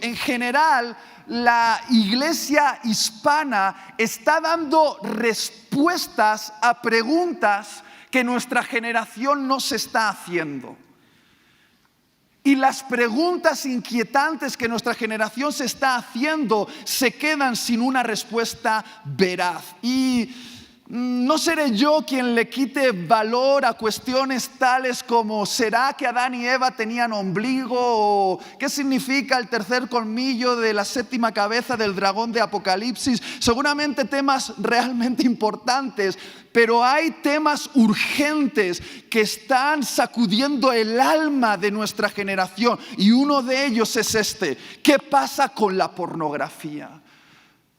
En general, la iglesia hispana está dando respuestas a preguntas que nuestra generación no se está haciendo. Y las preguntas inquietantes que nuestra generación se está haciendo se quedan sin una respuesta veraz. Y no seré yo quien le quite valor a cuestiones tales como ¿será que Adán y Eva tenían ombligo? ¿O qué significa el tercer colmillo de la séptima cabeza del dragón de Apocalipsis? Seguramente temas realmente importantes, pero hay temas urgentes que están sacudiendo el alma de nuestra generación. Y uno de ellos es este: ¿qué pasa con la pornografía?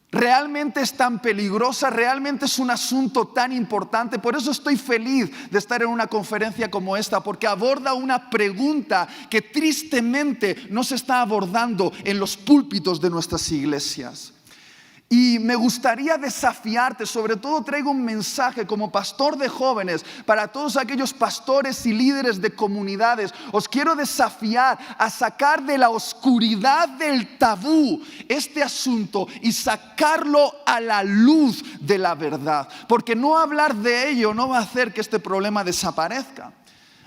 ¿Realmente es tan peligrosa? ¿Realmente es un asunto tan importante? Por eso estoy feliz de estar en una conferencia como esta, porque aborda una pregunta que tristemente no se está abordando en los púlpitos de nuestras iglesias. Y me gustaría desafiarte, sobre todo traigo un mensaje como pastor de jóvenes para todos aquellos pastores y líderes de comunidades. Os quiero desafiar a sacar de la oscuridad del tabú este asunto y sacarlo a la luz de la verdad, porque no hablar de ello no va a hacer que este problema desaparezca.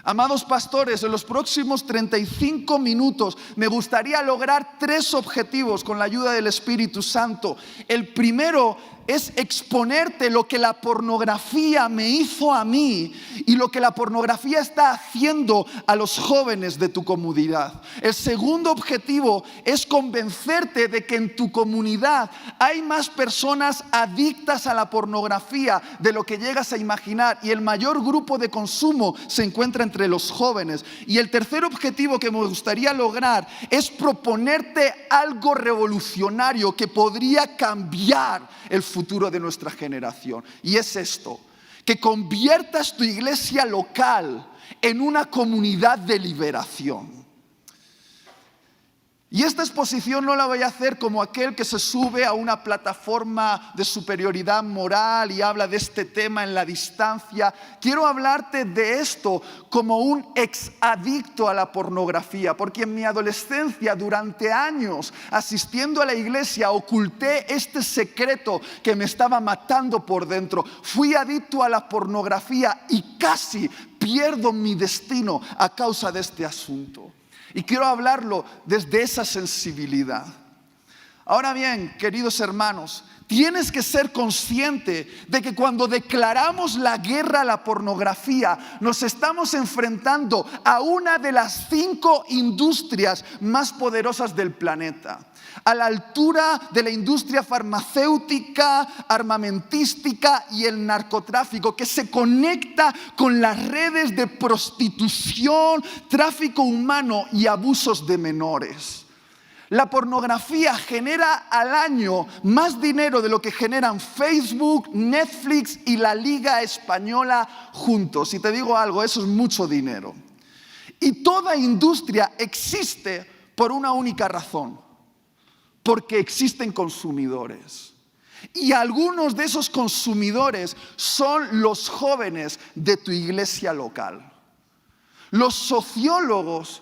Amados pastores, en los próximos 35 minutos me gustaría lograr 3 objetivos con la ayuda del Espíritu Santo. El primero es exponerte lo que la pornografía me hizo a mí y lo que la pornografía está haciendo a los jóvenes de tu comunidad. El segundo objetivo es convencerte de que en tu comunidad hay más personas adictas a la pornografía de lo que llegas a imaginar, y el mayor grupo de consumo se encuentra entre los jóvenes. Y el tercer objetivo que me gustaría lograr es proponerte algo revolucionario que podría cambiar el futuro de nuestra generación. Y es esto: que conviertas tu iglesia local en una comunidad de liberación. Y esta exposición no la voy a hacer como aquel que se sube a una plataforma de superioridad moral y habla de este tema en la distancia. Quiero hablarte de esto como un exadicto a la pornografía, porque en mi adolescencia, durante años, asistiendo a la iglesia, oculté este secreto que me estaba matando por dentro. Fui adicto a la pornografía y casi pierdo mi destino a causa de este asunto. Y quiero hablarlo desde esa sensibilidad. Ahora bien, queridos hermanos, tienes que ser consciente de que cuando declaramos la guerra a la pornografía, nos estamos enfrentando a una de las 5 industrias más poderosas del planeta, a la altura de la industria farmacéutica, armamentística y el narcotráfico, que se conecta con las redes de prostitución, tráfico humano y abusos de menores. La pornografía genera al año más dinero de lo que generan Facebook, Netflix y la Liga Española juntos. Y te digo algo, eso es mucho dinero. Y toda industria existe por una única razón: porque existen consumidores. Y algunos de esos consumidores son los jóvenes de tu iglesia local. Los sociólogos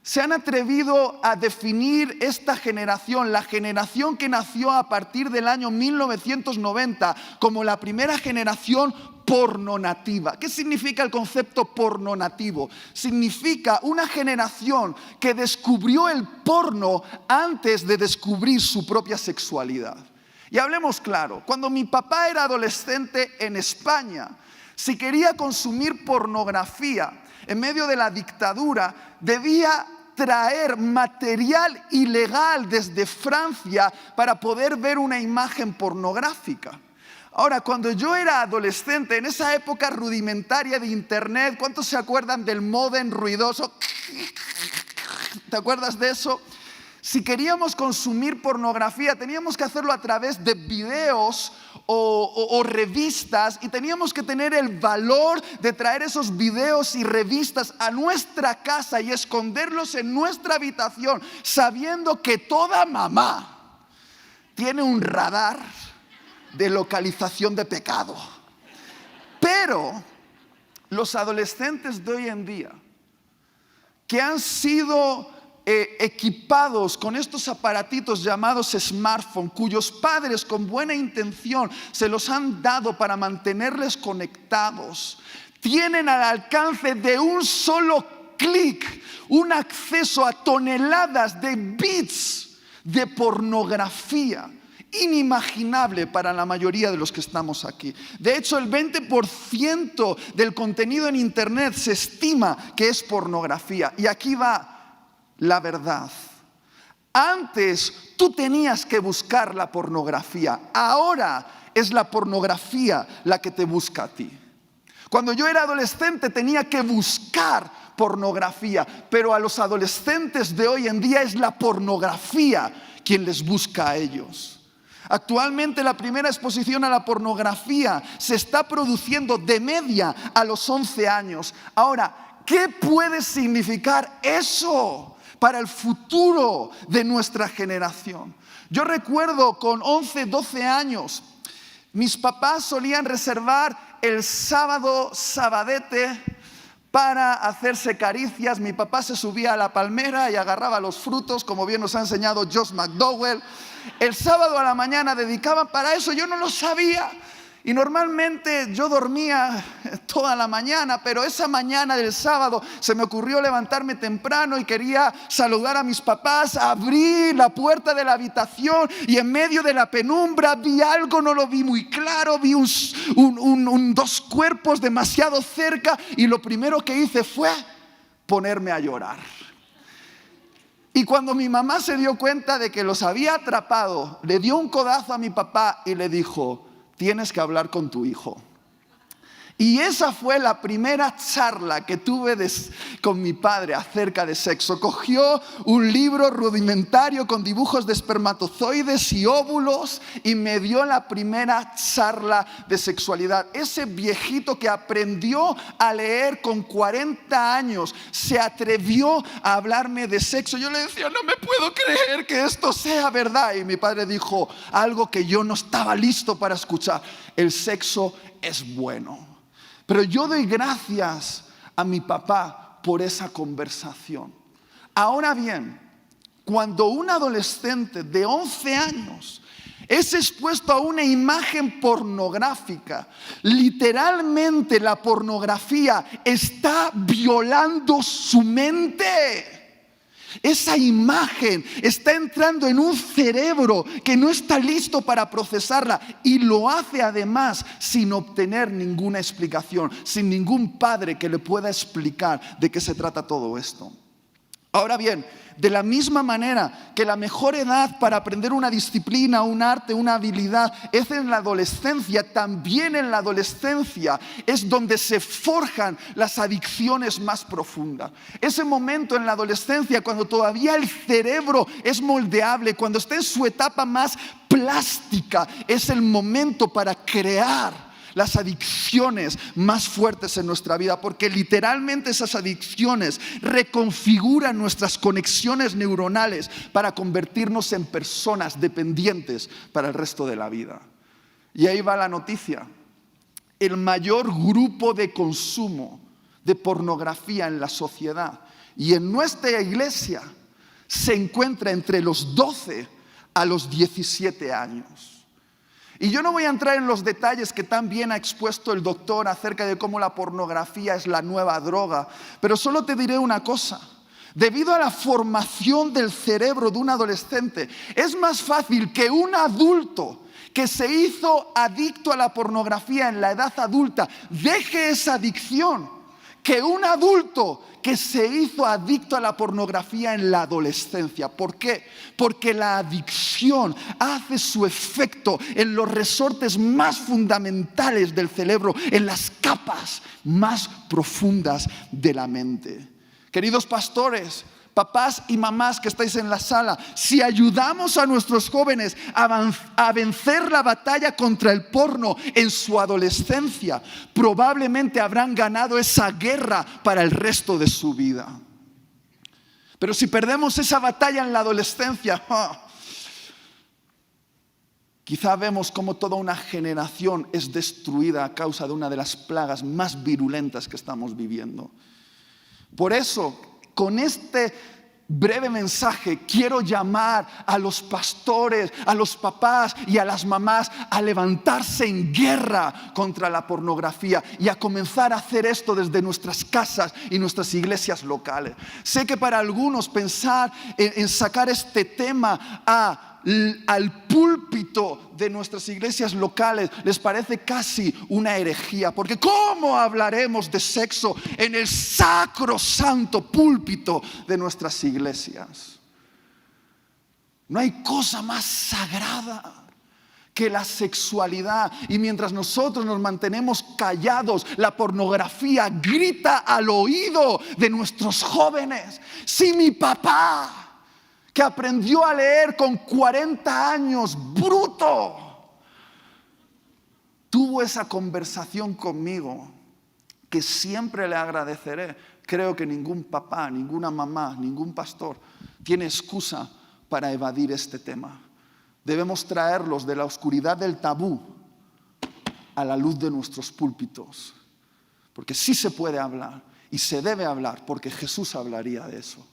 se han atrevido a definir esta generación, la generación que nació a partir del año 1990, como la primera generación pornonativa. ¿Qué significa el concepto pornonativo? Significa una generación que descubrió el porno antes de descubrir su propia sexualidad. Y hablemos claro, cuando mi papá era adolescente en España, si quería consumir pornografía en medio de la dictadura, debía traer material ilegal desde Francia para poder ver una imagen pornográfica. Ahora, cuando yo era adolescente, en esa época rudimentaria de internet, ¿cuántos se acuerdan del módem ruidoso? ¿Te acuerdas de eso? Si queríamos consumir pornografía, teníamos que hacerlo a través de videos o revistas, y teníamos que tener el valor de traer esos videos y revistas a nuestra casa y esconderlos en nuestra habitación, sabiendo que toda mamá tiene un radar de localización de pecado. Pero los adolescentes de hoy en día, que han sido equipados con estos aparatitos llamados smartphone, cuyos padres con buena intención se los han dado para mantenerles conectados, tienen al alcance de un solo clic un acceso a toneladas de bits de pornografía inimaginable para la mayoría de los que estamos aquí. De hecho, el 20% del contenido en internet se estima que es pornografía. Y aquí va la verdad. Antes tú tenías que buscar la pornografía. Ahora es la pornografía la que te busca a ti. Cuando yo era adolescente tenía que buscar pornografía, pero a los adolescentes de hoy en día es la pornografía quien les busca a ellos. Actualmente la primera exposición a la pornografía se está produciendo de media a los 11 años. Ahora, ¿qué puede significar eso para el futuro de nuestra generación? Yo recuerdo con 11, 12 años, mis papás solían reservar el sábado sabadete para hacerse caricias. Mi papá se subía a la palmera y agarraba los frutos, como bien nos ha enseñado Josh McDowell. El sábado a la mañana dedicaban para eso, yo no lo sabía. Y normalmente yo dormía toda la mañana, pero esa mañana del sábado se me ocurrió levantarme temprano y quería saludar a mis papás. Abrí la puerta de la habitación y en medio de la penumbra vi algo, no lo vi muy claro, vi dos cuerpos demasiado cerca y lo primero que hice fue ponerme a llorar. Y cuando mi mamá se dio cuenta de que los había atrapado, le dio un codazo a mi papá y le dijo: tienes que hablar con tu hijo. Y esa fue la primera charla que tuve con mi padre acerca de sexo. Cogió un libro rudimentario con dibujos de espermatozoides y óvulos y me dio la primera charla de sexualidad. Ese viejito que aprendió a leer con 40 años se atrevió a hablarme de sexo. Yo le decía: no me puedo creer que esto sea verdad. Y mi padre dijo algo que yo no estaba listo para escuchar: el sexo es bueno. Pero yo doy gracias a mi papá por esa conversación. Ahora bien, cuando un adolescente de 11 años es expuesto a una imagen pornográfica, literalmente la pornografía está violando su mente. Esa imagen está entrando en un cerebro que no está listo para procesarla y lo hace además sin obtener ninguna explicación, sin ningún padre que le pueda explicar de qué se trata todo esto. Ahora bien, de la misma manera que la mejor edad para aprender una disciplina, un arte, una habilidad es en la adolescencia, también en la adolescencia es donde se forjan las adicciones más profundas. Ese momento en la adolescencia, cuando todavía el cerebro es moldeable, cuando está en su etapa más plástica, es el momento para crear las adicciones más fuertes en nuestra vida, porque literalmente esas adicciones reconfiguran nuestras conexiones neuronales para convertirnos en personas dependientes para el resto de la vida. Y ahí va la noticia: el mayor grupo de consumo de pornografía en la sociedad y en nuestra iglesia se encuentra entre los 12 a los 17 años. Y yo no voy a entrar en los detalles que tan bien ha expuesto el doctor acerca de cómo la pornografía es la nueva droga, pero solo te diré una cosa: debido a la formación del cerebro de un adolescente, es más fácil que un adulto que se hizo adicto a la pornografía en la edad adulta deje esa adicción que un adulto que se hizo adicto a la pornografía en la adolescencia. ¿Por qué? Porque la adicción hace su efecto en los resortes más fundamentales del cerebro, en las capas más profundas de la mente. Queridos pastores, papás y mamás que estáis en la sala, si ayudamos a nuestros jóvenes a vencer la batalla contra el porno en su adolescencia, probablemente habrán ganado esa guerra para el resto de su vida. Pero si perdemos esa batalla en la adolescencia, quizá vemos cómo toda una generación es destruida a causa de una de las plagas más virulentas que estamos viviendo. Por eso, con este breve mensaje, quiero llamar a los pastores, a los papás y a las mamás a levantarse en guerra contra la pornografía y a comenzar a hacer esto desde nuestras casas y nuestras iglesias locales. Sé que para algunos pensar en sacar este tema al púlpito de nuestras iglesias locales les parece casi una herejía, porque ¿cómo hablaremos de sexo en el sacrosanto púlpito de nuestras iglesias? No hay cosa más sagrada que la sexualidad, y mientras nosotros nos mantenemos callados, la pornografía grita al oído de nuestros jóvenes. Si mi papá, que aprendió a leer con 40 años, bruto, tuvo esa conversación conmigo, que siempre le agradeceré. Creo que ningún papá, ninguna mamá, ningún pastor tiene excusa para evadir este tema. Debemos traerlos de la oscuridad del tabú a la luz de nuestros púlpitos, porque sí se puede hablar y se debe hablar, porque Jesús hablaría de eso.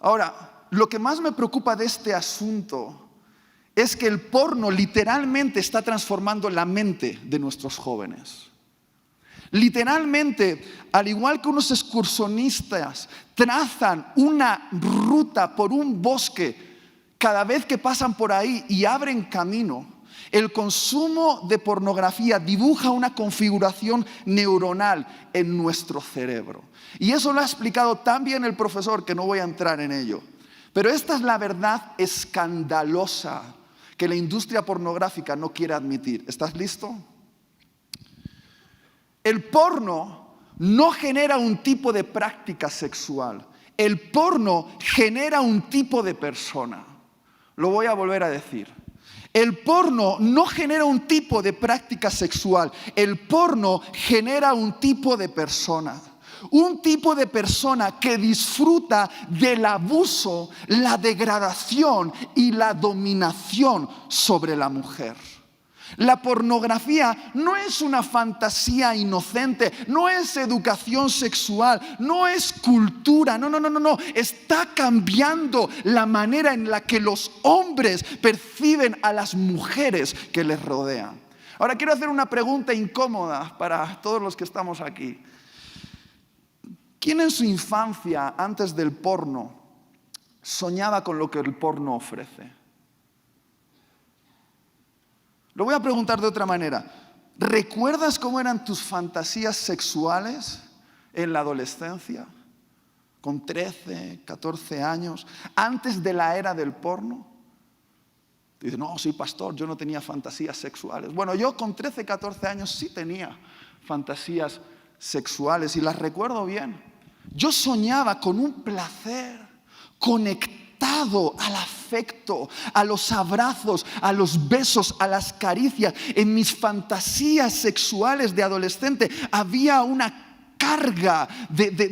Ahora, lo que más me preocupa de este asunto es que el porno literalmente está transformando la mente de nuestros jóvenes. Literalmente, al igual que unos excursionistas trazan una ruta por un bosque cada vez que pasan por ahí y abren camino, el consumo de pornografía dibuja una configuración neuronal en nuestro cerebro. Y eso lo ha explicado tan bien el profesor que no voy a entrar en ello. Pero esta es la verdad escandalosa que la industria pornográfica no quiere admitir. ¿Estás listo? El porno no genera un tipo de práctica sexual. El porno genera un tipo de persona. Lo voy a volver a decir. El porno no genera un tipo de práctica sexual. El porno genera un tipo de persona. Un tipo de persona que disfruta del abuso, la degradación y la dominación sobre la mujer. La pornografía no es una fantasía inocente, no es educación sexual, no es cultura, no. Está cambiando la manera en la que los hombres perciben a las mujeres que les rodean. Ahora quiero hacer una pregunta incómoda para todos los que estamos aquí. ¿Quién en su infancia, antes del porno, soñaba con lo que el porno ofrece? Lo voy a preguntar de otra manera. ¿Recuerdas cómo eran tus fantasías sexuales en la adolescencia? Con 13, 14 años, antes de la era del porno. Dices, no, soy pastor, yo no tenía fantasías sexuales. Bueno, yo con 13, 14 años sí tenía fantasías sexuales y las recuerdo bien. Yo soñaba con un placer conectado al afecto, a los abrazos, a los besos, a las caricias. En mis fantasías sexuales de adolescente había una carga de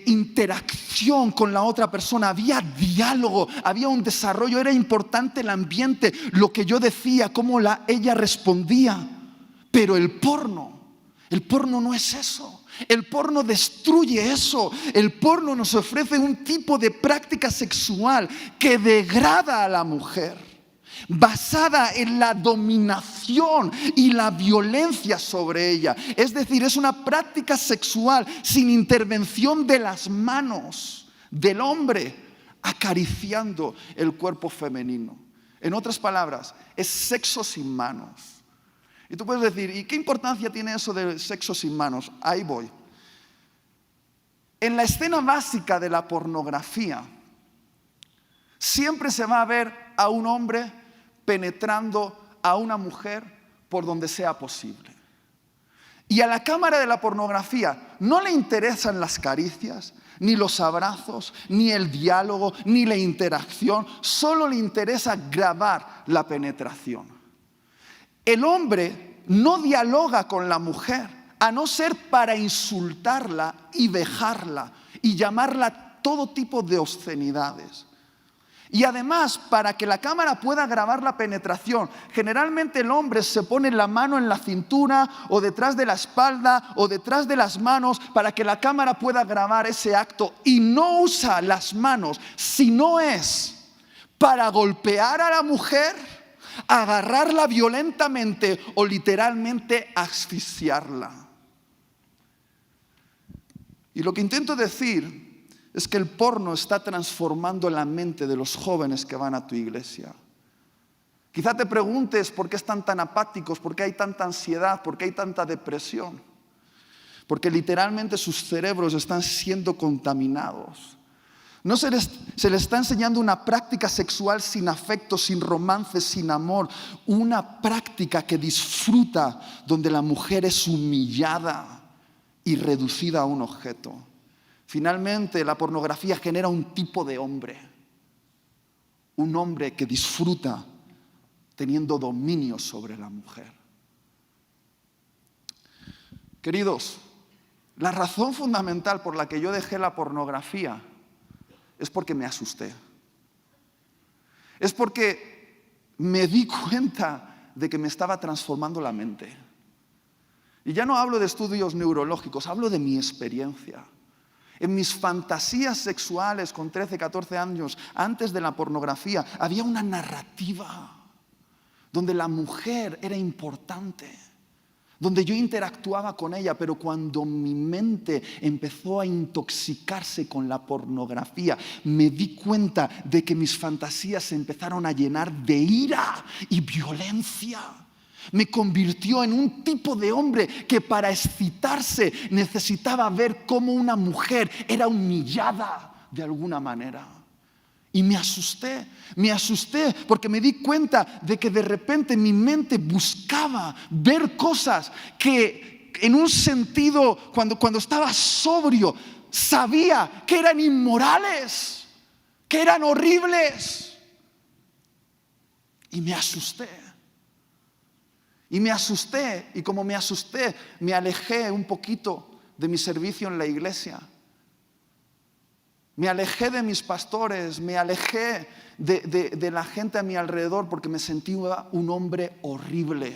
interacción con la otra persona. Había diálogo, había un desarrollo, era importante el ambiente, lo que yo decía, cómo ella respondía. Pero el porno no es eso. El porno destruye eso. El porno nos ofrece un tipo de práctica sexual que degrada a la mujer, basada en la dominación y la violencia sobre ella. Es decir, es una práctica sexual sin intervención de las manos del hombre acariciando el cuerpo femenino. En otras palabras, es sexo sin manos. Y tú puedes decir, ¿y qué importancia tiene eso de sexo sin manos? Ahí voy. En la escena básica de la pornografía, siempre se va a ver a un hombre penetrando a una mujer por donde sea posible. Y a la cámara de la pornografía no le interesan las caricias, ni los abrazos, ni el diálogo, ni la interacción. Solo le interesa grabar la penetración. El hombre no dialoga con la mujer, a no ser para insultarla y vejarla y llamarla todo tipo de obscenidades. Y además, para que la cámara pueda grabar la penetración, generalmente el hombre se pone la mano en la cintura o detrás de la espalda o detrás de las manos para que la cámara pueda grabar ese acto, y no usa las manos si no es para golpear a la mujer, agarrarla violentamente o literalmente asfixiarla. Y lo que intento decir es que el porno está transformando la mente de los jóvenes que van a tu iglesia. Quizá te preguntes por qué están tan apáticos, por qué hay tanta ansiedad, por qué hay tanta depresión. Porque literalmente sus cerebros están siendo contaminados. No se les está enseñando una práctica sexual sin afecto, sin romance, sin amor. Una práctica que disfruta, donde la mujer es humillada y reducida a un objeto. Finalmente, la pornografía genera un tipo de hombre. Un hombre que disfruta teniendo dominio sobre la mujer. Queridos, la razón fundamental por la que yo dejé la pornografía es porque me asusté. Es porque me di cuenta de que me estaba transformando la mente. Y ya no hablo de estudios neurológicos, hablo de mi experiencia. En mis fantasías sexuales con 13, 14 años, antes de la pornografía, había una narrativa donde la mujer era importante, donde yo interactuaba con ella, pero cuando mi mente empezó a intoxicarse con la pornografía, me di cuenta de que mis fantasías se empezaron a llenar de ira y violencia. Me convirtió en un tipo de hombre que para excitarse necesitaba ver cómo una mujer era humillada de alguna manera. Y me asusté porque me di cuenta de que de repente mi mente buscaba ver cosas que en un sentido, cuando estaba sobrio, sabía que eran inmorales, que eran horribles. Y me asusté. Y como me asusté, me alejé un poquito de mi servicio en la iglesia. Me alejé de mis pastores, me alejé de la gente a mi alrededor porque me sentía un hombre horrible.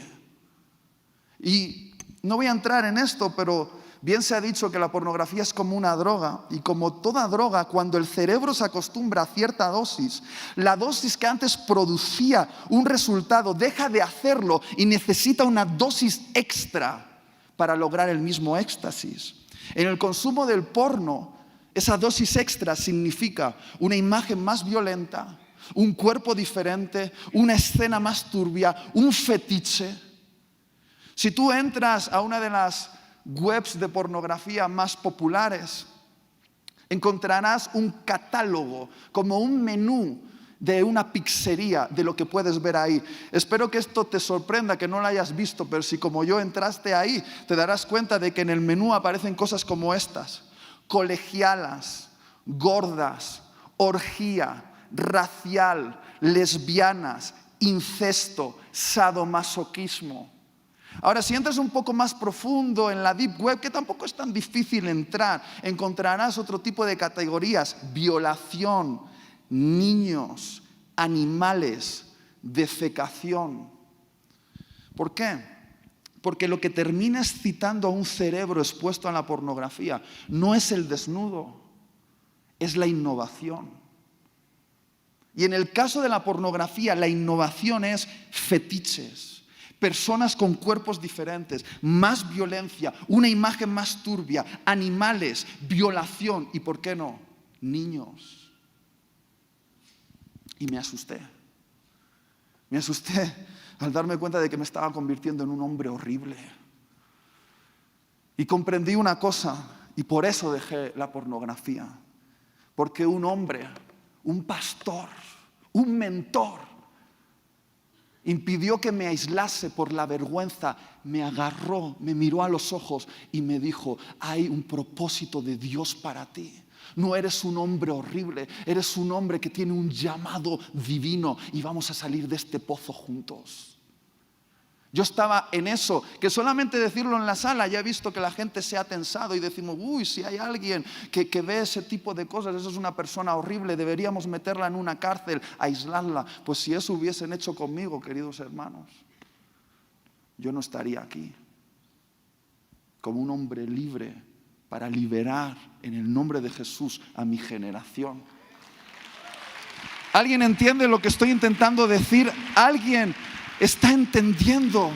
Y no voy a entrar en esto, pero bien se ha dicho que la pornografía es como una droga, y como toda droga, cuando el cerebro se acostumbra a cierta dosis, la dosis que antes producía un resultado deja de hacerlo y necesita una dosis extra para lograr el mismo éxtasis. En el consumo del porno, esa dosis extra significa una imagen más violenta, un cuerpo diferente, una escena más turbia, un fetiche. Si tú entras a una de las webs de pornografía más populares, encontrarás un catálogo, como un menú de una pizzería de lo que puedes ver ahí. Espero que esto te sorprenda, que no lo hayas visto, pero si como yo entraste ahí, te darás cuenta de que en el menú aparecen cosas como estas: colegialas, gordas, orgía, racial, lesbianas, incesto, sadomasoquismo. Ahora, si entras un poco más profundo en la deep web, que tampoco es tan difícil entrar, encontrarás otro tipo de categorías: violación, niños, animales, defecación. ¿Por qué? Porque lo que termina excitando a un cerebro expuesto a la pornografía no es el desnudo, es la innovación. Y en el caso de la pornografía, la innovación es fetiches. Personas con cuerpos diferentes, más violencia, una imagen más turbia, animales, violación y, ¿por qué no?, niños. Y me asusté. Me asusté al darme cuenta de que me estaba convirtiendo en un hombre horrible. Y comprendí una cosa, y por eso dejé la pornografía. Porque un hombre, un pastor, un mentor, impidió que me aislase por la vergüenza, me agarró, me miró a los ojos y me dijo: hay un propósito de Dios para ti. No eres un hombre horrible, eres un hombre que tiene un llamado divino y vamos a salir de este pozo juntos. Yo estaba en eso, que solamente decirlo en la sala ya he visto que la gente se ha tensado y decimos, uy, si hay alguien que ve ese tipo de cosas, eso es una persona horrible, deberíamos meterla en una cárcel, aislarla. Pues si eso hubiesen hecho conmigo, queridos hermanos, yo no estaría aquí como un hombre libre para liberar en el nombre de Jesús a mi generación. ¿Alguien entiende lo que estoy intentando decir? ¿Alguien está entendiendo?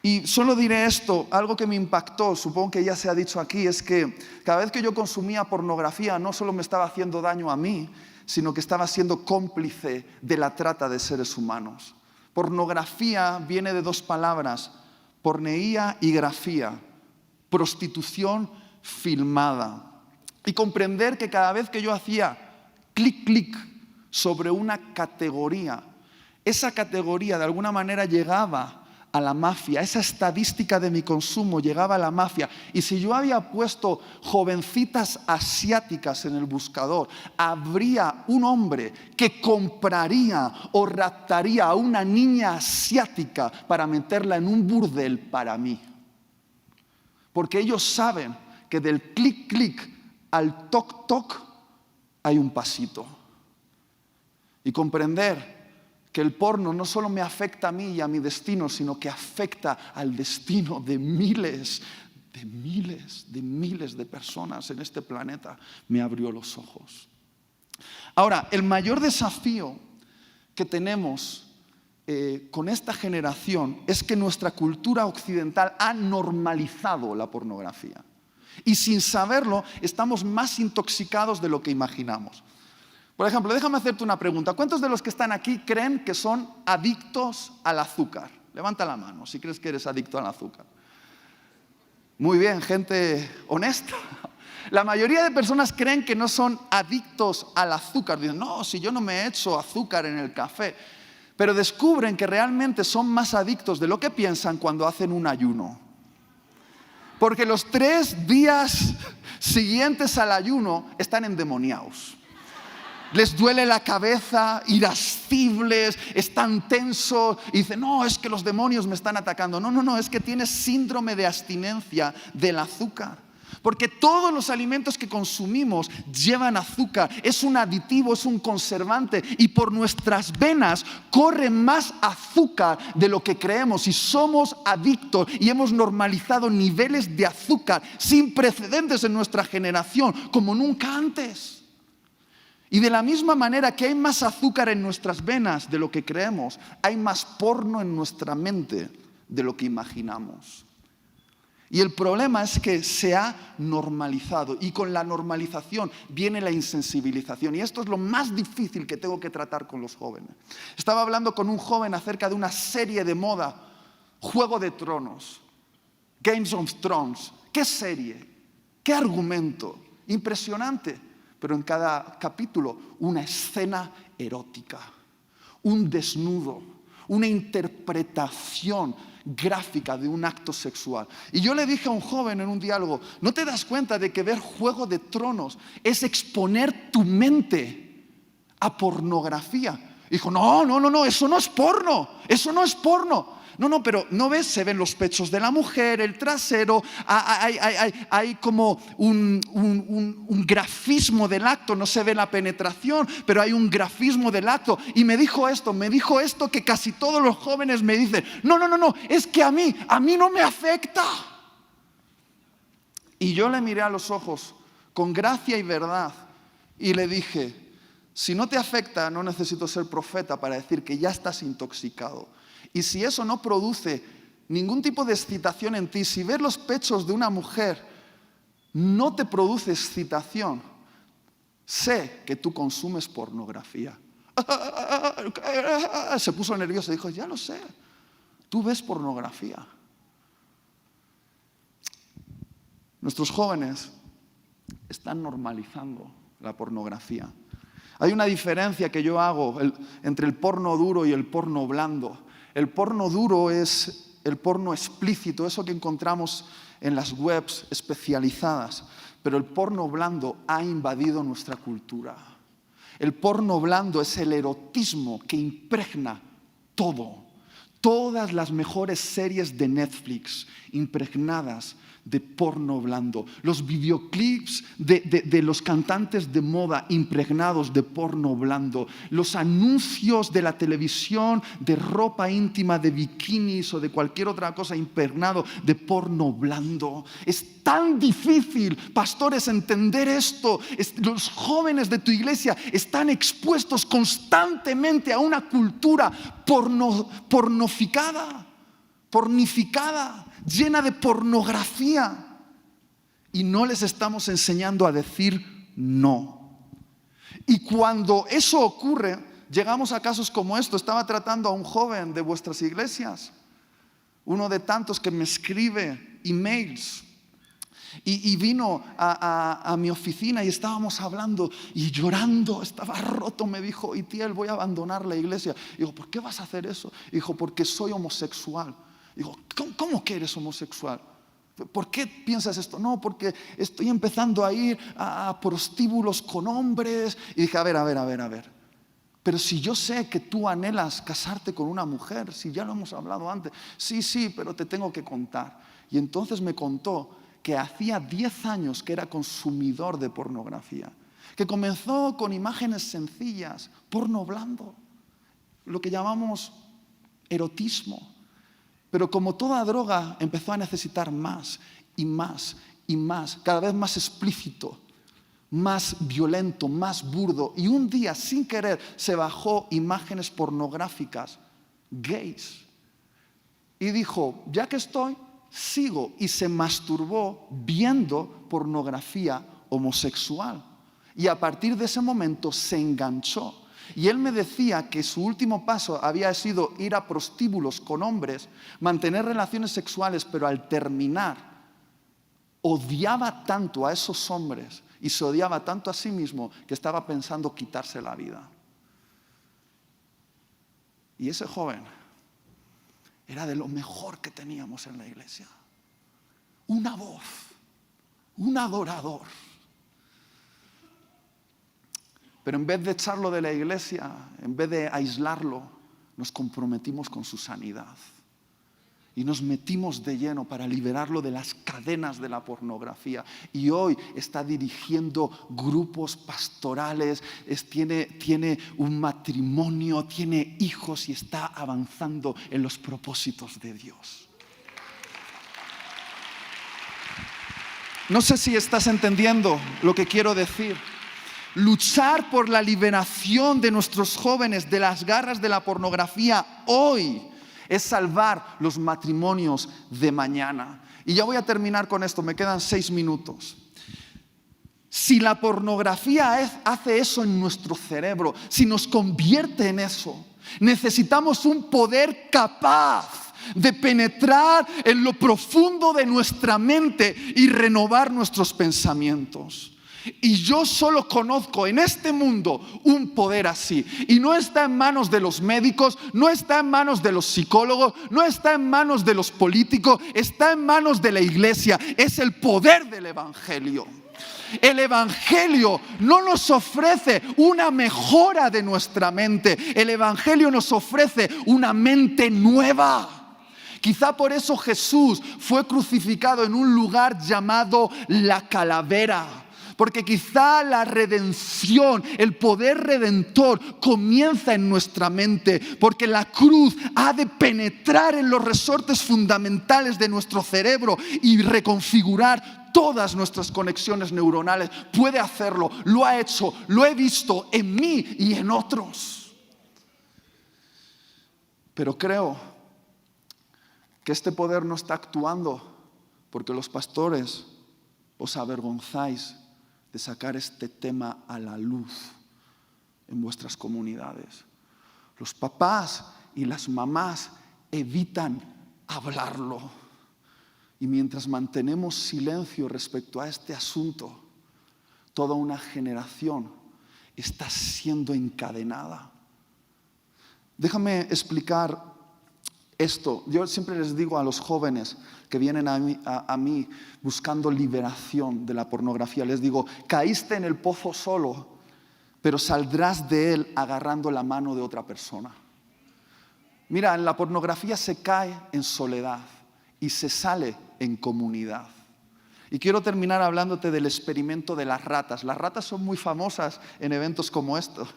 Y solo diré esto, algo que me impactó, supongo que ya se ha dicho aquí, es que cada vez que yo consumía pornografía no solo me estaba haciendo daño a mí, sino que estaba siendo cómplice de la trata de seres humanos. Pornografía viene de dos palabras, porneía y grafía, prostitución filmada. Y comprender que cada vez que yo hacía clic, clic sobre una categoría, esa categoría de alguna manera llegaba a la mafia, esa estadística de mi consumo llegaba a la mafia. Y si yo había puesto jovencitas asiáticas en el buscador, habría un hombre que compraría o raptaría a una niña asiática para meterla en un burdel para mí. Porque ellos saben que del clic, clic al toc, toc hay un pasito. Y comprender que el porno no solo me afecta a mí y a mi destino, sino que afecta al destino de miles de personas en este planeta, me abrió los ojos. Ahora, el mayor desafío que tenemos con esta generación es que nuestra cultura occidental ha normalizado la pornografía. Y sin saberlo, estamos más intoxicados de lo que imaginamos. Por ejemplo, déjame hacerte una pregunta. ¿Cuántos de los que están aquí creen que son adictos al azúcar? Levanta la mano si crees que eres adicto al azúcar. Muy bien, gente honesta. La mayoría de personas creen que no son adictos al azúcar. Dicen, no, si yo no me echo azúcar en el café. Pero descubren que realmente son más adictos de lo que piensan cuando hacen un ayuno. Porque los 3 días siguientes al ayuno están endemoniados. Les duele la cabeza, irascibles, están tensos y dicen, no, es que los demonios me están atacando. No, es que tienes síndrome de abstinencia del azúcar. Porque todos los alimentos que consumimos llevan azúcar, es un aditivo, es un conservante y por nuestras venas corre más azúcar de lo que creemos y somos adictos y hemos normalizado niveles de azúcar sin precedentes en nuestra generación como nunca antes. Y de la misma manera que hay más azúcar en nuestras venas de lo que creemos, hay más porno en nuestra mente de lo que imaginamos. Y el problema es que se ha normalizado y con la normalización viene la insensibilización. Y esto es lo más difícil que tengo que tratar con los jóvenes. Estaba hablando con un joven acerca de una serie de moda, Juego de Tronos, Games of Thrones. ¿Qué serie? ¿Qué argumento? Impresionante. Pero en cada capítulo una escena erótica, un desnudo, una interpretación gráfica de un acto sexual. Y yo le dije a un joven en un diálogo, ¿no te das cuenta de que ver Juego de Tronos es exponer tu mente a pornografía? Dijo, no, eso no es porno, eso no es porno. No, pero ¿no ves? Se ven los pechos de la mujer, el trasero, hay como un grafismo del acto, no se ve la penetración, pero hay un grafismo del acto. Y me dijo esto que casi todos los jóvenes me dicen, no, es que a mí no me afecta. Y yo le miré a los ojos con gracia y verdad y le dije, si no te afecta, no necesito ser profeta para decir que ya estás intoxicado. Y si eso no produce ningún tipo de excitación en ti, si ver los pechos de una mujer no te produce excitación, sé que tú consumes pornografía. Se puso nervioso y dijo, ya lo sé, tú ves pornografía. Nuestros jóvenes están normalizando la pornografía. Hay una diferencia que yo hago entre el porno duro y el porno blando. El porno duro es el porno explícito, eso que encontramos en las webs especializadas. Pero el porno blando ha invadido nuestra cultura. El porno blando es el erotismo que impregna todo. Todas las mejores series de Netflix impregnadas de porno blando. Los videoclips de los cantantes de moda impregnados de porno blando. Los anuncios de la televisión de ropa íntima, de bikinis o de cualquier otra cosa impregnado de porno blando. Es tan difícil, pastores, entender esto. Los jóvenes de tu iglesia están expuestos constantemente a una cultura pornificada, llena de pornografía, y no les estamos enseñando a decir no. Y cuando eso ocurre, llegamos a casos como esto. Estaba tratando a un joven de vuestras iglesias, uno de tantos que me escribe emails, y vino a mi oficina y estábamos hablando y llorando, estaba roto. Me dijo: Itiel, voy a abandonar la iglesia. Digo: ¿por qué vas a hacer eso? Dijo: porque soy homosexual. Digo: ¿Cómo que eres homosexual? ¿Por qué piensas esto? No, porque estoy empezando a ir a prostíbulos con hombres. Y dije: a ver. Pero si yo sé que tú anhelas casarte con una mujer, si ya lo hemos hablado antes. Sí, pero te tengo que contar. Y entonces me contó que hacía 10 años que era consumidor de pornografía, que comenzó con imágenes sencillas, porno blando, lo que llamamos erotismo. Pero como toda droga, empezó a necesitar más y más y más, cada vez más explícito, más violento, más burdo. Y un día, sin querer, se bajó imágenes pornográficas gays. Y dijo: ya que estoy, sigo. Y se masturbó viendo pornografía homosexual. Y a partir de ese momento se enganchó. Y él me decía que su último paso había sido ir a prostíbulos con hombres, mantener relaciones sexuales, pero al terminar odiaba tanto a esos hombres y se odiaba tanto a sí mismo que estaba pensando quitarse la vida. Y ese joven era de lo mejor que teníamos en la iglesia. Una voz, un adorador. Pero en vez de echarlo de la iglesia, en vez de aislarlo, nos comprometimos con su sanidad. Y nos metimos de lleno para liberarlo de las cadenas de la pornografía. Y hoy está dirigiendo grupos pastorales, tiene un matrimonio, tiene hijos y está avanzando en los propósitos de Dios. No sé si estás entendiendo lo que quiero decir. Luchar por la liberación de nuestros jóvenes de las garras de la pornografía hoy es salvar los matrimonios de mañana. Y ya voy a terminar con esto, me quedan 6 minutos. Si la pornografía hace eso en nuestro cerebro, si nos convierte en eso, necesitamos un poder capaz de penetrar en lo profundo de nuestra mente y renovar nuestros pensamientos. Y yo solo conozco en este mundo un poder así. Y no está en manos de los médicos, no está en manos de los psicólogos, no está en manos de los políticos, está en manos de la iglesia. Es el poder del evangelio. El evangelio no nos ofrece una mejora de nuestra mente. El evangelio nos ofrece una mente nueva. Quizá por eso Jesús fue crucificado en un lugar llamado la Calavera. Porque quizá la redención, el poder redentor comienza en nuestra mente. Porque la cruz ha de penetrar en los resortes fundamentales de nuestro cerebro y reconfigurar todas nuestras conexiones neuronales. Puede hacerlo, lo ha hecho, lo he visto en mí y en otros. Pero creo que este poder no está actuando porque los pastores os avergonzáis de sacar este tema a la luz en vuestras comunidades. Los papás y las mamás evitan hablarlo. Y mientras mantenemos silencio respecto a este asunto, toda una generación está siendo encadenada. Déjame explicar esto. Yo siempre les digo a los jóvenes que vienen a mí buscando liberación de la pornografía, les digo: caíste en el pozo solo, pero saldrás de él agarrando la mano de otra persona. Mira, en la pornografía se cae en soledad y se sale en comunidad. Y quiero terminar hablándote del experimento de las ratas. Las ratas son muy famosas en eventos como estos.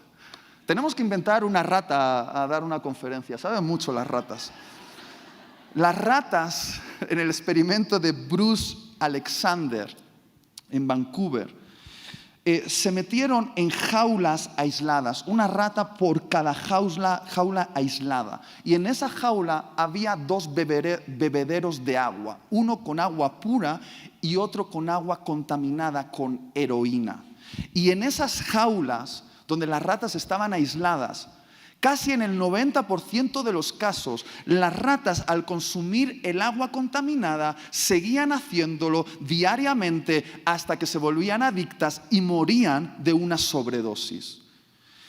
Tenemos que inventar una rata a dar una conferencia. Saben mucho las ratas. Las ratas, en el experimento de Bruce Alexander en Vancouver, se metieron en jaulas aisladas, una rata por cada jaula aislada. Y en esa jaula había dos bebederos de agua, uno con agua pura y otro con agua contaminada con heroína. Y en esas jaulas, donde las ratas estaban aisladas, casi en el 90% de los casos, las ratas al consumir el agua contaminada seguían haciéndolo diariamente hasta que se volvían adictas y morían de una sobredosis.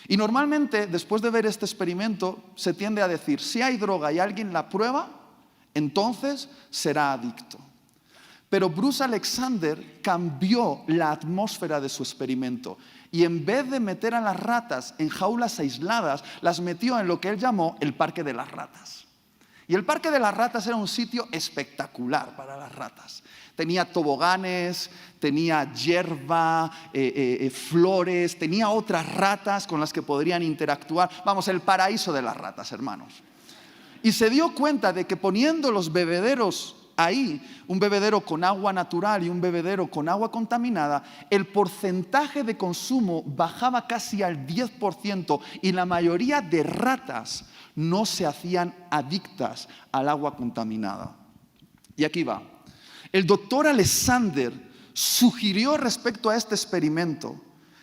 Y normalmente, después de ver este experimento, se tiende a decir, si hay droga y alguien la prueba, entonces será adicto. Pero Bruce Alexander cambió la atmósfera de su experimento y en vez de meter a las ratas en jaulas aisladas, las metió en lo que él llamó el Parque de las Ratas. Y el Parque de las Ratas era un sitio espectacular para las ratas. Tenía toboganes, tenía hierba, flores, tenía otras ratas con las que podrían interactuar. Vamos, el paraíso de las ratas, hermanos. Y se dio cuenta de que poniendo los bebederos ahí, un bebedero con agua natural y un bebedero con agua contaminada, el porcentaje de consumo bajaba casi al 10% y la mayoría de ratas no se hacían adictas al agua contaminada. Y aquí va. El doctor Alexander sugirió respecto a este experimento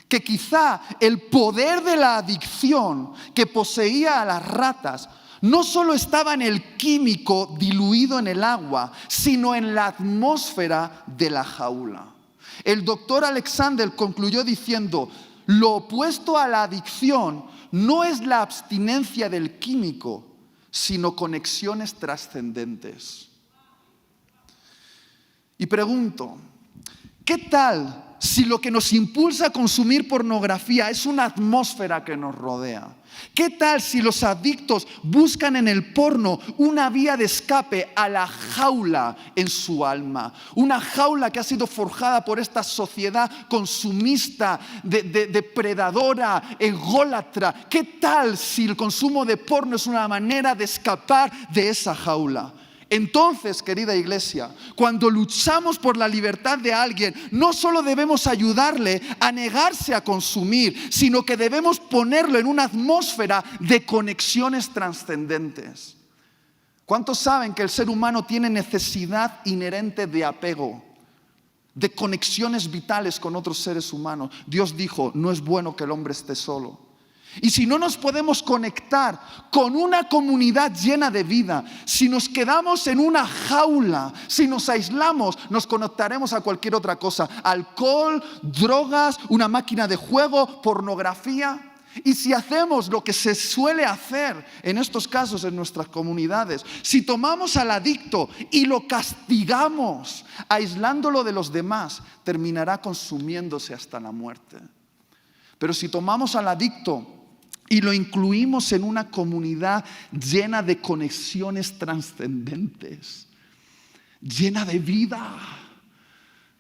que quizá el poder de la adicción que poseía a las ratas no solo estaba en el químico diluido en el agua, sino en la atmósfera de la jaula. El doctor Alexander concluyó diciendo, lo opuesto a la adicción no es la abstinencia del químico, sino conexiones trascendentes. Y pregunto, ¿qué tal si lo que nos impulsa a consumir pornografía es una atmósfera que nos rodea? ¿Qué tal si los adictos buscan en el porno una vía de escape a la jaula en su alma? Una jaula que ha sido forjada por esta sociedad consumista, depredadora, ególatra. ¿Qué tal si el consumo de porno es una manera de escapar de esa jaula? Entonces, querida iglesia, cuando luchamos por la libertad de alguien, no solo debemos ayudarle a negarse a consumir, sino que debemos ponerlo en una atmósfera de conexiones trascendentes. ¿Cuántos saben que el ser humano tiene necesidad inherente de apego, de conexiones vitales con otros seres humanos? Dios dijo, no es bueno que el hombre esté solo. Y si no nos podemos conectar con una comunidad llena de vida, si nos quedamos en una jaula, si nos aislamos, nos conectaremos a cualquier otra cosa. Alcohol, drogas, una máquina de juego, pornografía. Y si hacemos lo que se suele hacer en estos casos en nuestras comunidades, si tomamos al adicto y lo castigamos, aislándolo de los demás, terminará consumiéndose hasta la muerte. Pero si tomamos al adicto y lo incluimos en una comunidad llena de conexiones trascendentes, llena de vida,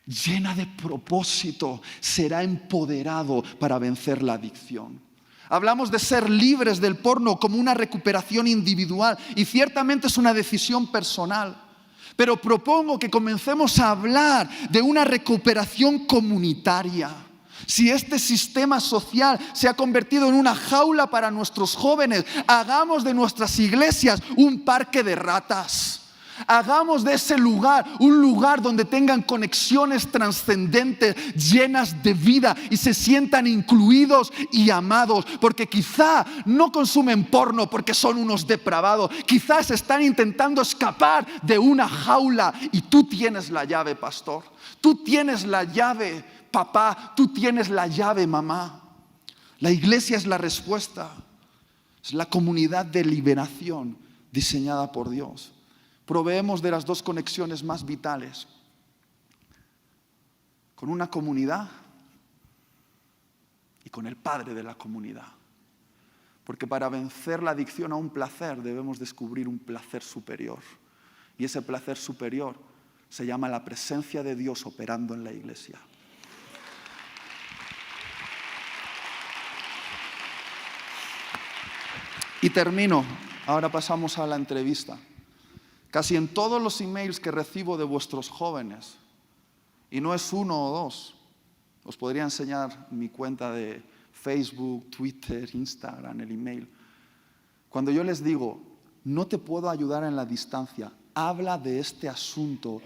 llena de propósito, será empoderado para vencer la adicción. Hablamos de ser libres del porno como una recuperación individual y ciertamente es una decisión personal. Pero propongo que comencemos a hablar de una recuperación comunitaria. Si este sistema social se ha convertido en una jaula para nuestros jóvenes, hagamos de nuestras iglesias un parque de ratas. Hagamos de ese lugar un lugar donde tengan conexiones trascendentes, llenas de vida y se sientan incluidos y amados. Porque quizá no consumen porno porque son unos depravados. Quizás están intentando escapar de una jaula y tú tienes la llave, pastor. Tú tienes la llave, papá. Tú tienes la llave, mamá. La iglesia es la respuesta. Es la comunidad de liberación diseñada por Dios. Proveemos de las dos conexiones más vitales, con una comunidad y con el Padre de la comunidad. Porque para vencer la adicción a un placer debemos descubrir un placer superior. Y ese placer superior se llama la presencia de Dios operando en la iglesia. Y termino. Ahora pasamos a la entrevista. Casi en todos los emails que recibo de vuestros jóvenes, y no es uno o dos, os podría enseñar mi cuenta de Facebook, Twitter, Instagram, el email. Cuando yo les digo, no te puedo ayudar en la distancia, habla de este asunto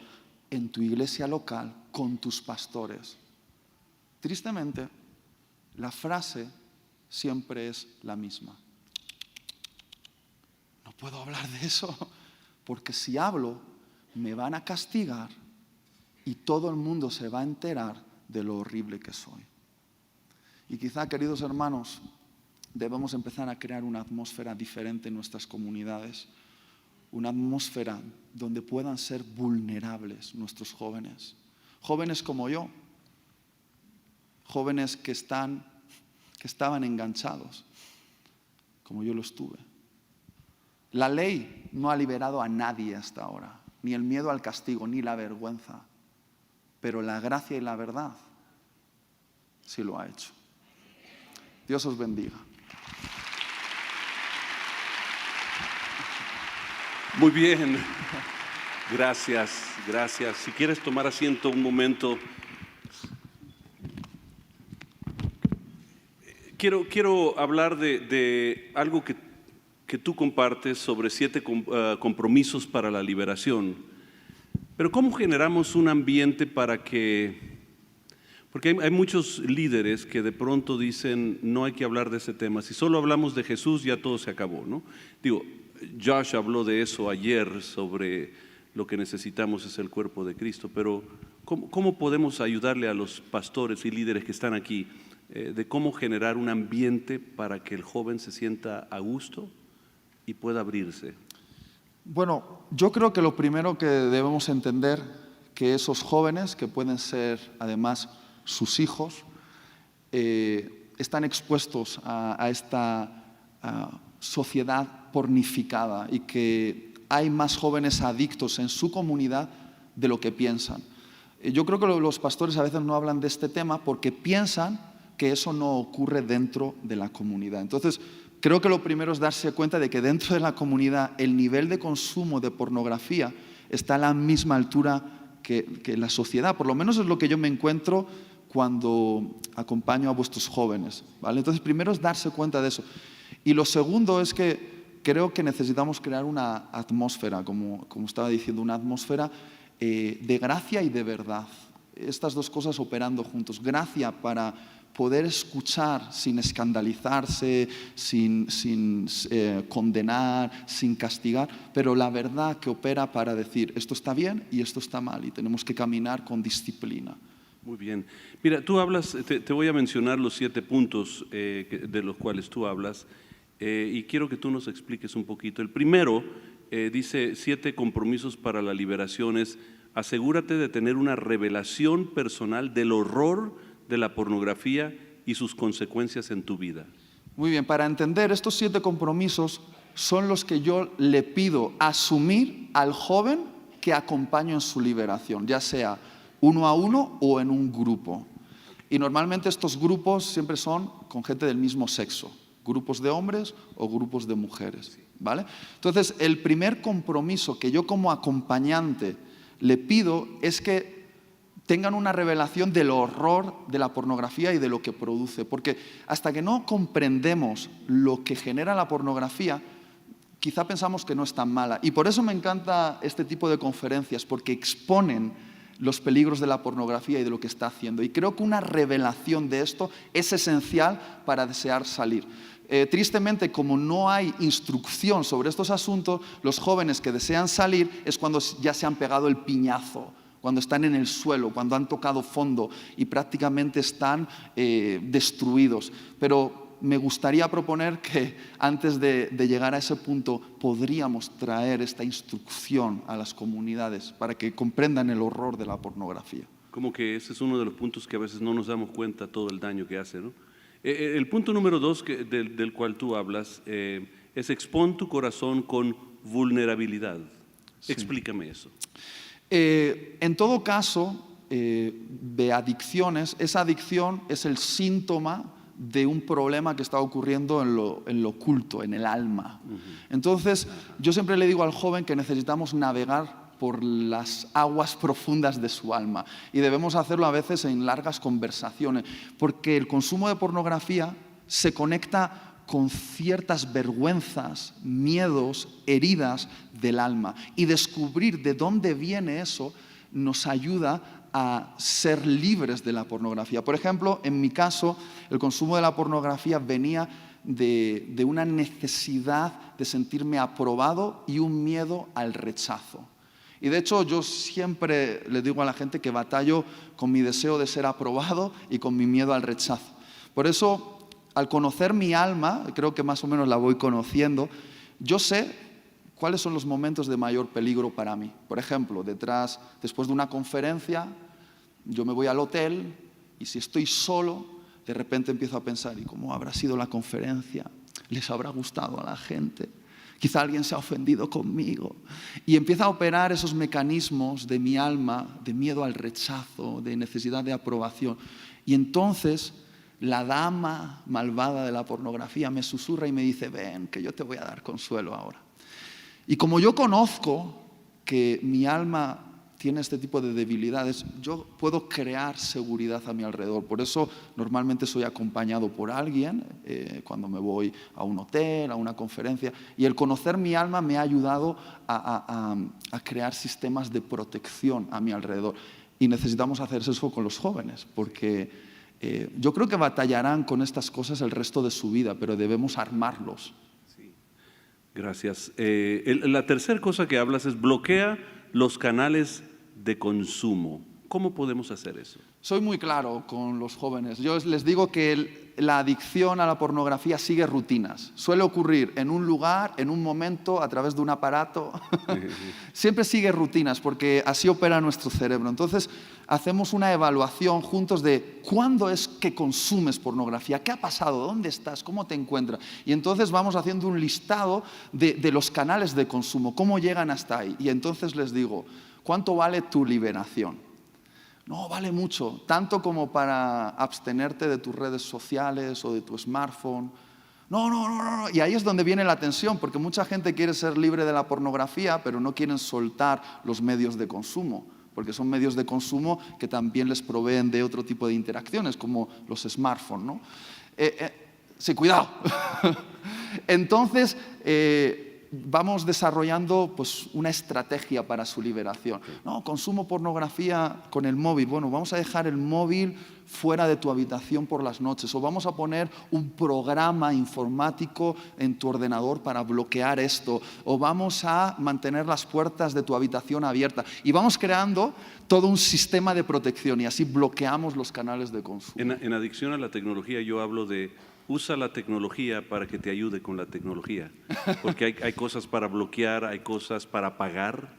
en tu iglesia local con tus pastores. Tristemente, la frase siempre es la misma. No puedo hablar de eso, porque si hablo, me van a castigar y todo el mundo se va a enterar de lo horrible que soy. Y quizá, queridos hermanos, debemos empezar a crear una atmósfera diferente en nuestras comunidades, una atmósfera donde puedan ser vulnerables nuestros jóvenes. Jóvenes como yo, jóvenes que estaban enganchados, como yo lo estuve. La ley no ha liberado a nadie hasta ahora, ni el miedo al castigo, ni la vergüenza, pero la gracia y la verdad sí lo ha hecho. Dios os bendiga. Muy bien, gracias. Si quieres tomar asiento un momento. Quiero hablar de algo que tú compartes sobre 7 compromisos para la liberación. Pero ¿cómo generamos un ambiente para que... Porque hay muchos líderes que de pronto dicen, no hay que hablar de ese tema. Si solo hablamos de Jesús, ya todo se acabó, ¿no? Digo, Josh habló de eso ayer, sobre lo que necesitamos es el cuerpo de Cristo. Pero ¿cómo podemos ayudarle a los pastores y líderes que están aquí de cómo generar un ambiente para que el joven se sienta a gusto y pueda abrirse? Bueno, yo creo que lo primero que debemos entender que esos jóvenes, que pueden ser además sus hijos, están expuestos a esta sociedad pornificada y que hay más jóvenes adictos en su comunidad de lo que piensan. Yo creo que los pastores a veces no hablan de este tema porque piensan que eso no ocurre dentro de la comunidad. Entonces, creo que lo primero es darse cuenta de que dentro de la comunidad el nivel de consumo de pornografía está a la misma altura que la sociedad. Por lo menos es lo que yo me encuentro cuando acompaño a vuestros jóvenes, ¿vale? Entonces, primero es darse cuenta de eso. Y lo segundo es que creo que necesitamos crear una atmósfera, como estaba diciendo, una atmósfera de gracia y de verdad. Estas dos cosas operando juntos. Gracia para poder escuchar sin escandalizarse, sin condenar, sin castigar, pero la verdad que opera para decir esto está bien y esto está mal y tenemos que caminar con disciplina. Muy bien. Mira, tú hablas, te voy a mencionar los 7 puntos de los cuales tú hablas y quiero que tú nos expliques un poquito. El primero dice 7 compromisos para la liberación es asegúrate de tener una revelación personal del horror de la pornografía y sus consecuencias en tu vida. Muy bien, para entender estos 7 compromisos son los que yo le pido asumir al joven que acompaño en su liberación, ya sea uno a uno o en un grupo. Y normalmente estos grupos siempre son con gente del mismo sexo, grupos de hombres o grupos de mujeres, ¿vale? Entonces, el primer compromiso que yo como acompañante le pido es que tengan una revelación del horror de la pornografía y de lo que produce, porque hasta que no comprendemos lo que genera la pornografía, quizá pensamos que no es tan mala. Y por eso me encanta este tipo de conferencias, porque exponen los peligros de la pornografía y de lo que está haciendo. Y creo que una revelación de esto es esencial para desear salir. Tristemente, como no hay instrucción sobre estos asuntos, los jóvenes que desean salir es cuando ya se han pegado el piñazo, cuando están en el suelo, cuando han tocado fondo y prácticamente están destruidos. Pero me gustaría proponer que antes de llegar a ese punto podríamos traer esta instrucción a las comunidades para que comprendan el horror de la pornografía. Como que ese es uno de los puntos que a veces no nos damos cuenta todo el daño que hace, ¿no? El punto número 2 del cual tú hablas es expon tu corazón con vulnerabilidad. Sí. Explícame eso. En todo caso, de adicciones, esa adicción es el síntoma de un problema que está ocurriendo en lo oculto, en el alma. Entonces, yo siempre le digo al joven que necesitamos navegar por las aguas profundas de su alma y debemos hacerlo a veces en largas conversaciones, porque el consumo de pornografía se conecta con ciertas vergüenzas, miedos, heridas del alma, y descubrir de dónde viene eso nos ayuda a ser libres de la pornografía. Por ejemplo, en mi caso, el consumo de la pornografía venía de una necesidad de sentirme aprobado y un miedo al rechazo. Y de hecho, yo siempre le digo a la gente que batallo con mi deseo de ser aprobado y con mi miedo al rechazo. Por eso, al conocer mi alma, creo que más o menos la voy conociendo, yo sé cuáles son los momentos de mayor peligro para mí. Por ejemplo, después de una conferencia, yo me voy al hotel y si estoy solo, de repente empiezo a pensar, ¿y cómo habrá sido la conferencia? ¿Les habrá gustado a la gente? Quizá alguien se ha ofendido conmigo. Y empieza a operar esos mecanismos de mi alma, de miedo al rechazo, de necesidad de aprobación. Y entonces la dama malvada de la pornografía me susurra y me dice, ven, que yo te voy a dar consuelo ahora. Y como yo conozco que mi alma tiene este tipo de debilidades, yo puedo crear seguridad a mi alrededor. Por eso normalmente soy acompañado por alguien cuando me voy a un hotel, a una conferencia. Y el conocer mi alma me ha ayudado a crear sistemas de protección a mi alrededor. Y necesitamos hacer eso con los jóvenes, porque yo creo que batallarán con estas cosas el resto de su vida, pero debemos armarlos. Sí. Gracias. La tercera cosa que hablas es bloquea los canales de consumo. ¿Cómo podemos hacer eso? Soy muy claro con los jóvenes. Yo les digo que la adicción a la pornografía sigue rutinas. Suele ocurrir en un lugar, en un momento, a través de un aparato. Siempre sigue rutinas porque así opera nuestro cerebro. Entonces, hacemos una evaluación juntos de cuándo es que consumes pornografía, qué ha pasado, dónde estás, cómo te encuentras. Y entonces vamos haciendo un listado de los canales de consumo, cómo llegan hasta ahí. Y entonces les digo, ¿cuánto vale tu liberación? No, vale mucho, tanto como para abstenerte de tus redes sociales o de tu smartphone. No. Y ahí es donde viene la tensión, porque mucha gente quiere ser libre de la pornografía, pero no quieren soltar los medios de consumo, porque son medios de consumo que también les proveen de otro tipo de interacciones, como los smartphones, ¿no? Sí, cuidado. Entonces, vamos desarrollando pues, una estrategia para su liberación. No, consumo pornografía con el móvil. Bueno, vamos a dejar el móvil fuera de tu habitación por las noches, o vamos a poner un programa informático en tu ordenador para bloquear esto, o vamos a mantener las puertas de tu habitación abiertas. Y vamos creando todo un sistema de protección y así bloqueamos los canales de consumo. En adicción a la tecnología yo hablo de usa la tecnología para que te ayude con la tecnología, porque hay cosas para bloquear, hay cosas para apagar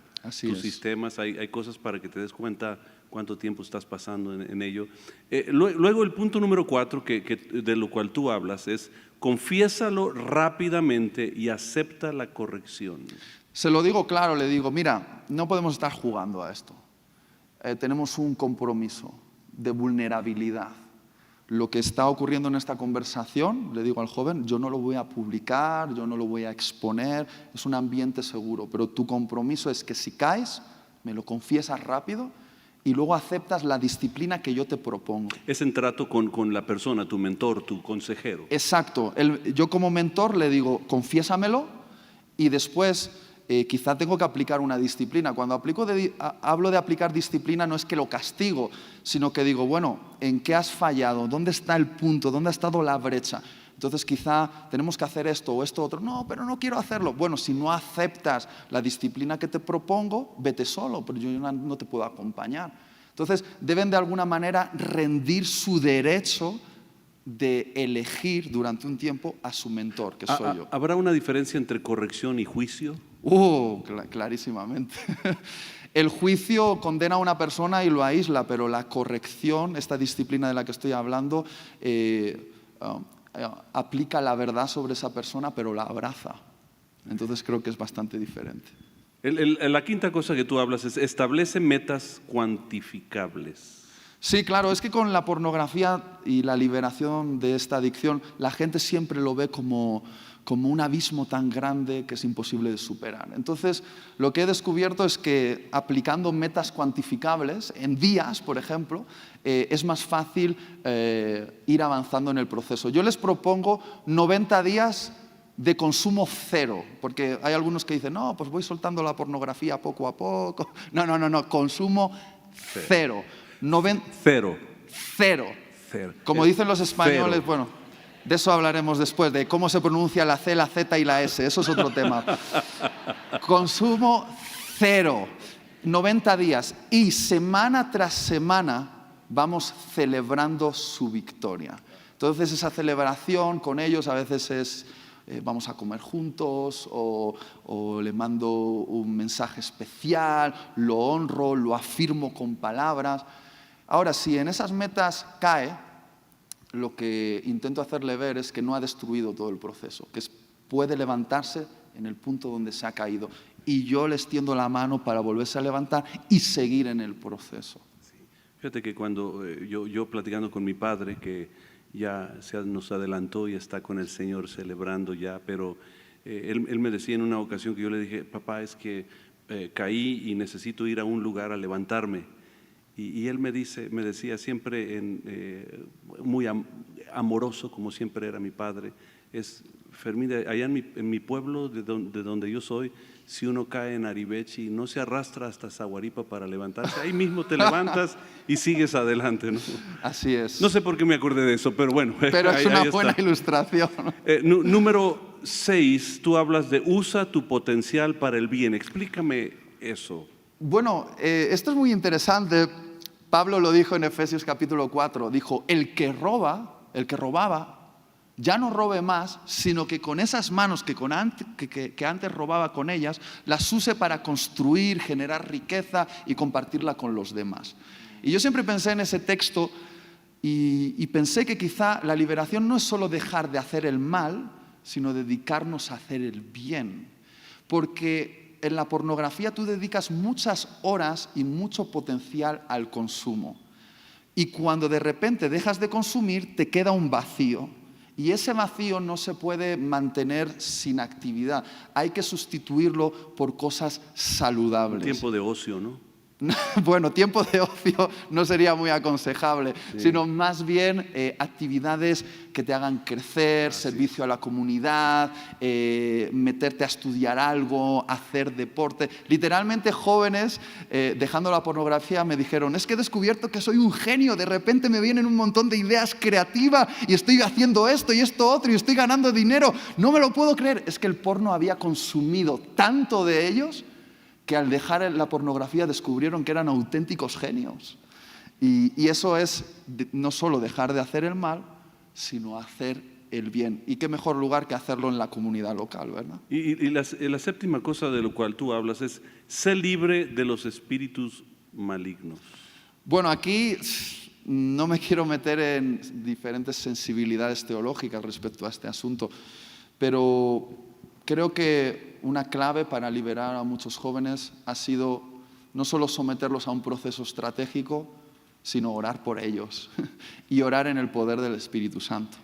tus sistemas, hay cosas para que te des cuenta cuánto tiempo estás pasando en ello. Luego el punto número 4, de lo cual tú hablas, es confiésalo rápidamente y acepta la corrección. Se lo digo claro, le digo, mira, no podemos estar jugando a esto. Tenemos un compromiso de vulnerabilidad. Lo que está ocurriendo en esta conversación, le digo al joven, yo no lo voy a publicar, yo no lo voy a exponer, es un ambiente seguro, pero tu compromiso es que si caes, me lo confiesas rápido y luego aceptas la disciplina que yo te propongo. Es en trato con la persona, tu mentor, tu consejero. Exacto. Yo como mentor le digo, confiésamelo y después quizá tengo que aplicar una disciplina. Cuando hablo de aplicar disciplina no es que lo castigo, sino que digo, bueno, ¿en qué has fallado? ¿Dónde está el punto? ¿Dónde ha estado la brecha? Entonces quizá tenemos que hacer esto o esto otro. No, pero no quiero hacerlo. Bueno, si no aceptas la disciplina que te propongo, vete solo, pero yo no te puedo acompañar. Entonces deben de alguna manera rendir su derecho de elegir durante un tiempo a su mentor, que soy yo. ¿Habrá una diferencia entre corrección y juicio? Clarísimamente. El juicio condena a una persona y lo aísla, pero la corrección, esta disciplina de la que estoy hablando, aplica la verdad sobre esa persona, pero la abraza. Entonces creo que es bastante diferente. La quinta cosa que tú hablas es establece metas cuantificables. Sí, claro, es que con la pornografía y la liberación de esta adicción, la gente siempre lo ve como un abismo tan grande que es imposible de superar. Entonces, lo que he descubierto es que aplicando metas cuantificables, en días, por ejemplo, es más fácil ir avanzando en el proceso. Yo les propongo 90 días de consumo cero, porque hay algunos que dicen, no, pues voy soltando la pornografía poco a poco. No, consumo cero. Cero. Como dicen los españoles, Cero. bueno, de eso hablaremos después, de cómo se pronuncia la C, la Z y la S, eso es otro tema. Consumo cero, 90 días, y semana tras semana vamos celebrando su victoria. Entonces esa celebración con ellos a veces es vamos a comer juntos o le mando un mensaje especial, lo honro, lo afirmo con palabras. Ahora, si en esas metas cae, lo que intento hacerle ver es que no ha destruido todo el proceso, que puede levantarse en el punto donde se ha caído. Y yo le extiendo la mano para volverse a levantar y seguir en el proceso. Sí. Fíjate que cuando yo platicando con mi padre, que ya nos adelantó y está con el Señor celebrando ya, pero él me decía en una ocasión que yo le dije, papá, es que caí y necesito ir a un lugar a levantarme. Y él me decía siempre muy amoroso, como siempre era mi padre, Fermín, allá en mi pueblo, de donde yo soy, si uno cae en Aribechi, no se arrastra hasta Zaguaripa para levantarse, ahí mismo te levantas y sigues adelante, ¿no? Así es. No sé por qué me acordé de eso, pero bueno. Pero es una buena ilustración. Número 6, tú hablas de usa tu potencial para el bien. Explícame eso. Bueno, esto es muy interesante. Pablo lo dijo en Efesios capítulo 4, dijo, el que robaba, ya no robe más, sino que con esas manos que antes robaba con ellas, las use para construir, generar riqueza y compartirla con los demás. Y yo siempre pensé en ese texto y pensé que quizá la liberación no es solo dejar de hacer el mal, sino dedicarnos a hacer el bien. Porque en la pornografía tú dedicas muchas horas y mucho potencial al consumo. Y cuando de repente dejas de consumir, te queda un vacío. Y ese vacío no se puede mantener sin actividad. Hay que sustituirlo por cosas saludables. Un tiempo de ocio, ¿no? Bueno, tiempo de ocio no sería muy aconsejable, sino más bien actividades que te hagan crecer, servicio a la comunidad, meterte a estudiar algo, hacer deporte. Literalmente jóvenes, dejando la pornografía, me dijeron, es que he descubierto que soy un genio, de repente me vienen un montón de ideas creativas y estoy haciendo esto y esto otro y estoy ganando dinero. No me lo puedo creer. Es que el porno había consumido tanto de ellos que al dejar la pornografía descubrieron que eran auténticos genios. Y eso es no solo dejar de hacer el mal, sino hacer el bien. Y qué mejor lugar que hacerlo en la comunidad local, ¿verdad? Y la séptima cosa de lo cual tú hablas es ser libre de los espíritus malignos. Bueno, aquí no me quiero meter en diferentes sensibilidades teológicas respecto a este asunto, pero creo que una clave para liberar a muchos jóvenes ha sido no solo someterlos a un proceso estratégico, sino orar por ellos y orar en el poder del Espíritu Santo.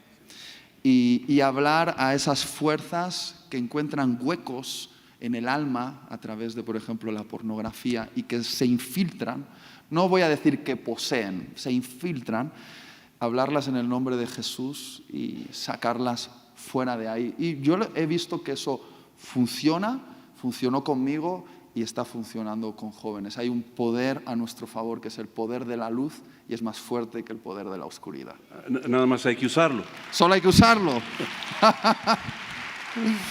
Y hablar a esas fuerzas que encuentran huecos en el alma a través de, por ejemplo, la pornografía y que se infiltran, no voy a decir que poseen, se infiltran, hablarlas en el nombre de Jesús y sacarlas fuera de ahí. Y yo he visto que eso funcionó conmigo y está funcionando con jóvenes. Hay un poder a nuestro favor que es el poder de la luz y es más fuerte que el poder de la oscuridad. Nada más hay que usarlo. Solo hay que usarlo.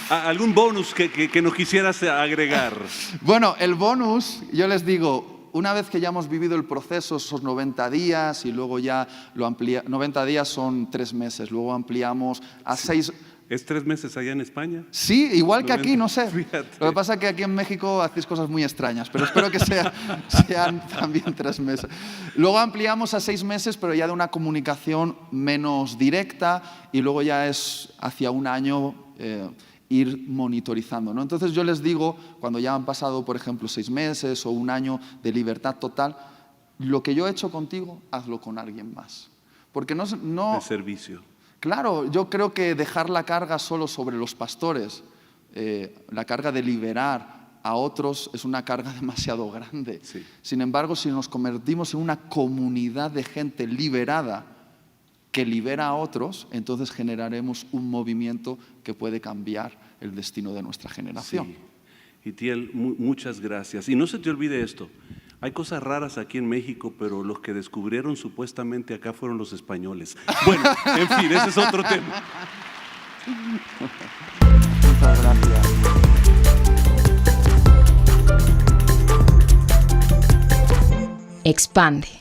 ¿Algún bonus que nos quisieras agregar? Bueno, el bonus, yo les digo, una vez que ya hemos vivido el proceso, esos 90 días, y luego ya 90 días son 3 meses, luego ampliamos a 6... ¿Es 3 meses allá en España? Sí, igual que 90, aquí, no sé. fíjate. Lo que pasa es que aquí en México hacéis cosas muy extrañas, pero espero que sean también 3 meses. Luego ampliamos a 6 meses, pero ya de una comunicación menos directa, y luego ya es hacia 1 año ir monitorizando, ¿no? Entonces yo les digo, cuando ya han pasado, por ejemplo, 6 meses o 1 año de libertad total, lo que yo he hecho contigo, hazlo con alguien más. Porque no... De servicio. Claro, yo creo que dejar la carga solo sobre los pastores, la carga de liberar a otros, es una carga demasiado grande. Sí. Sin embargo, si nos convertimos en una comunidad de gente liberada que libera a otros, entonces generaremos un movimiento que puede cambiar el destino de nuestra generación. Sí. Itiel, muchas gracias. Y no se te olvide esto. Hay cosas raras aquí en México, pero los que descubrieron supuestamente acá fueron los españoles. Bueno, en fin, ese es otro tema. Muchas gracias. Expande.